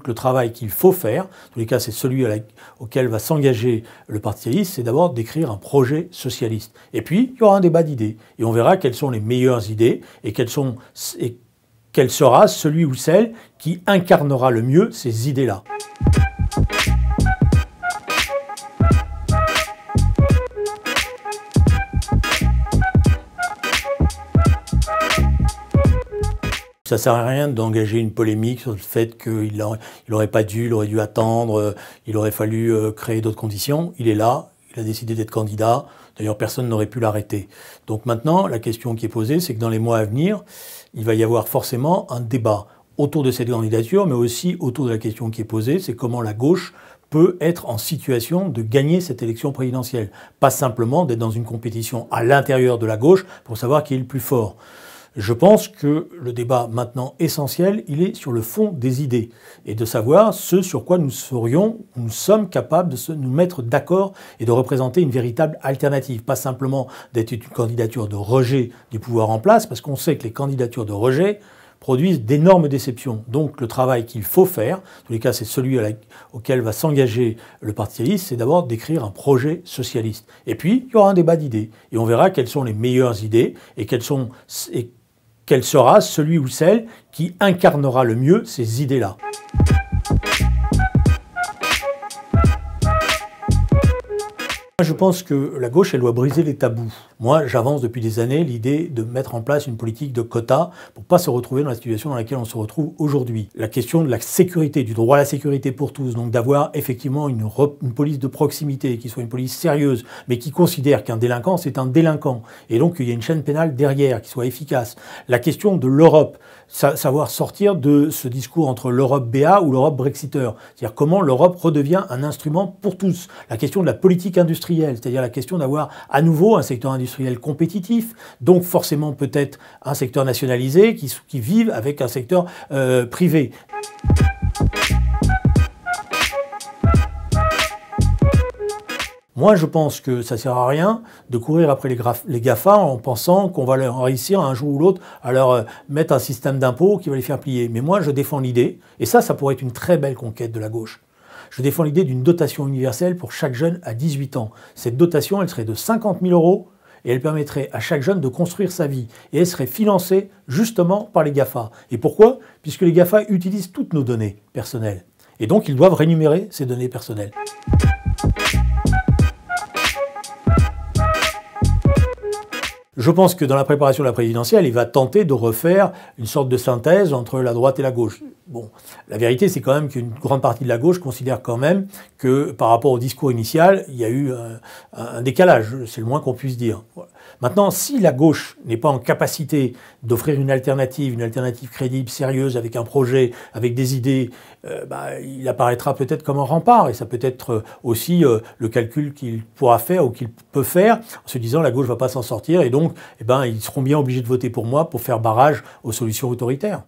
Le travail qu'il faut faire, en tous les cas c'est celui auquel va s'engager le Parti socialiste, c'est d'abord d'écrire un projet socialiste. Et puis il y aura un débat d'idées et on verra quelles sont les meilleures idées et quel sera celui ou celle qui incarnera le mieux ces idées-là. Ça ne sert à rien d'engager une polémique sur le fait qu'il n'aurait pas dû, il aurait dû attendre, il aurait fallu créer d'autres conditions. Il est là, il a décidé d'être candidat. D'ailleurs, personne n'aurait pu l'arrêter. Donc maintenant, la question qui est posée, c'est que dans les mois à venir, il va y avoir forcément un débat autour de cette candidature, mais aussi autour de la question qui est posée, c'est comment la gauche peut être en situation de gagner cette élection présidentielle. Pas simplement d'être dans une compétition à l'intérieur de la gauche pour savoir qui est le plus fort. Je pense que le débat maintenant essentiel, il est sur le fond des idées et de savoir ce sur quoi nous sommes capables de nous mettre d'accord et de représenter une véritable alternative. Pas simplement d'être une candidature de rejet du pouvoir en place, parce qu'on sait que les candidatures de rejet produisent d'énormes déceptions. Donc le travail qu'il faut faire, en tous les cas c'est celui auquel va s'engager le Parti socialiste, c'est d'abord d'écrire un projet socialiste. Et puis il y aura un débat d'idées et on verra quelles sont les meilleures idées et quel sera celui ou celle qui incarnera le mieux ces idées-là. Je pense que la gauche, elle doit briser les tabous. Moi, j'avance depuis des années l'idée de mettre en place une politique de quotas pour ne pas se retrouver dans la situation dans laquelle on se retrouve aujourd'hui. La question de la sécurité, du droit à la sécurité pour tous, donc d'avoir effectivement une police de proximité, qui soit une police sérieuse, mais qui considère qu'un délinquant, c'est un délinquant. Et donc, il y a une chaîne pénale derrière, qui soit efficace. La question de l'Europe, savoir sortir de ce discours entre l'Europe BA ou l'Europe Brexiteur. C'est-à-dire comment l'Europe redevient un instrument pour tous. La question de la politique industrielle, c'est-à-dire la question d'avoir à nouveau un secteur industriel compétitif, donc forcément peut-être un secteur nationalisé qui vive avec un secteur privé. Moi, je pense que ça ne sert à rien de courir après les GAFA en pensant qu'on va leur réussir un jour ou l'autre à leur mettre un système d'impôt qui va les faire plier. Mais moi, je défends l'idée, et ça pourrait être une très belle conquête de la gauche. Je défends l'idée d'une dotation universelle pour chaque jeune à 18 ans. Cette dotation, elle serait de 50 000 € et elle permettrait à chaque jeune de construire sa vie. Et elle serait financée justement par les GAFA. Et pourquoi? Puisque les GAFA utilisent toutes nos données personnelles. Et donc, ils doivent rémunérer ces données personnelles. Je pense que dans la préparation de la présidentielle, il va tenter de refaire une sorte de synthèse entre la droite et la gauche. Bon, la vérité, c'est quand même qu'une grande partie de la gauche considère quand même que par rapport au discours initial, il y a eu un décalage, c'est le moins qu'on puisse dire. Maintenant, si la gauche n'est pas en capacité d'offrir une alternative crédible, sérieuse, avec un projet, avec des idées, il apparaîtra peut-être comme un rempart. Et ça peut être aussi le calcul qu'il pourra faire ou qu'il peut faire en se disant la gauche ne va pas s'en sortir. Et donc, ils seront bien obligés de voter pour moi pour faire barrage aux solutions autoritaires.